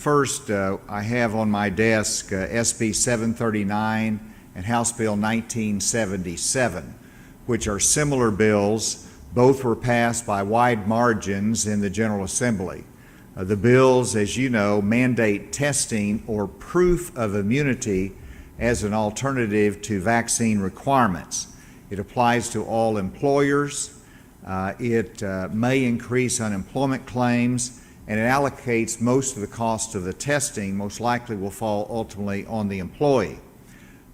First, I have on my desk SB 739 and House Bill 1977, which are similar bills. Both were passed by wide margins in the General Assembly. The bills, as you know, mandate testing or proof of immunity as an alternative to vaccine requirements. It applies to all employers. It may increase unemployment claims, and it allocates most of the cost of the testing, most likely will fall ultimately on the employee.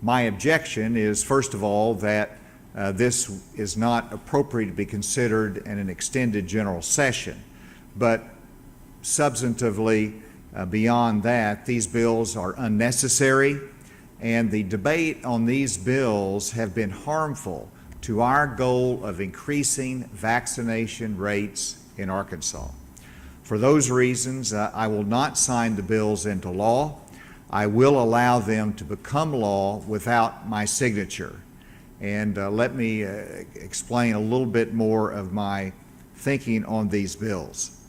My objection is, first of all, that this is not appropriate to be considered in an extended general session. But substantively, beyond that, these bills are unnecessary, and the debate on these bills have been harmful to our goal of increasing vaccination rates in Arkansas. For those reasons, I will not sign the bills into law. I will allow them to become law without my signature. And let me explain a little bit more of my thinking on these bills.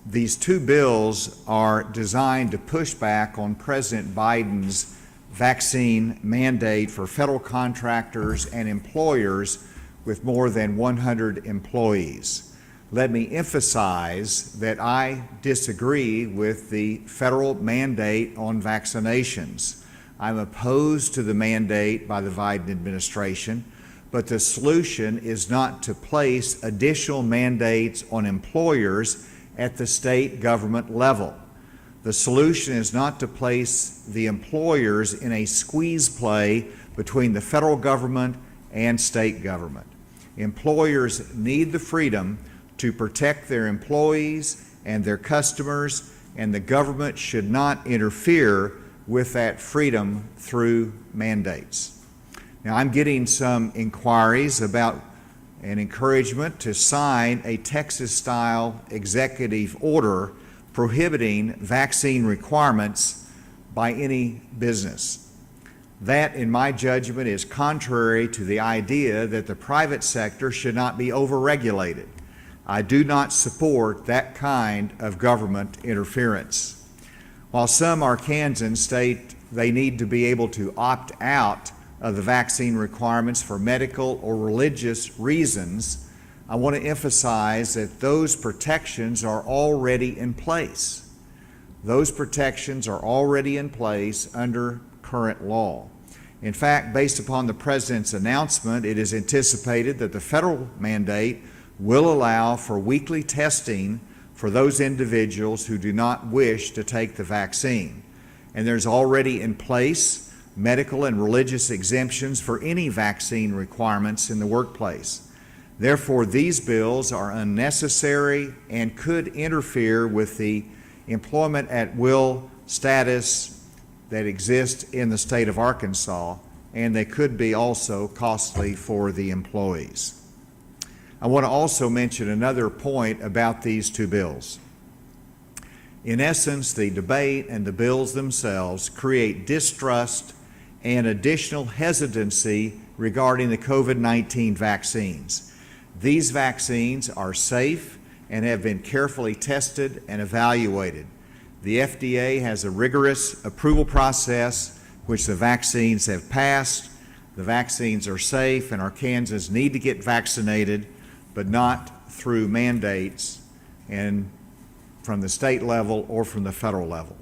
These two bills are designed to push back on President Biden's vaccine mandate for federal contractors and employers with more than 100 employees. Let me emphasize that I disagree with the federal mandate on vaccinations. I'm opposed to the mandate by the Biden administration, but the solution is not to place additional mandates on employers at the state government level. The solution is not to place the employers in a squeeze play between the federal government and state government. Employers need the freedom to protect their employees and their customers, and the government should not interfere with that freedom through mandates. Now, I'm getting some inquiries about an encouragement to sign a Texas-style executive order prohibiting vaccine requirements by any business. That, in my judgment, is contrary to the idea that the private sector should not be overregulated. I do not support that kind of government interference. While some Arkansans state they need to be able to opt out of the vaccine requirements for medical or religious reasons, I want to emphasize that those protections are already in place. Those protections are already in place under current law. In fact, based upon the President's announcement, it is anticipated that the federal mandate will allow for weekly testing for those individuals who do not wish to take the vaccine. And there's already in place medical and religious exemptions for any vaccine requirements in the workplace. Therefore, these bills are unnecessary and could interfere with the employment at will status that exists in the state of Arkansas, and they could be also costly for the employees. I want to also mention another point about these two bills. In essence, the debate and the bills themselves create distrust and additional hesitancy regarding the COVID-19 vaccines. These vaccines are safe and have been carefully tested and evaluated. The FDA has a rigorous approval process which the vaccines have passed. The vaccines are safe, and Arkansans need to get vaccinated, but not through mandates and from the state level or from the federal level.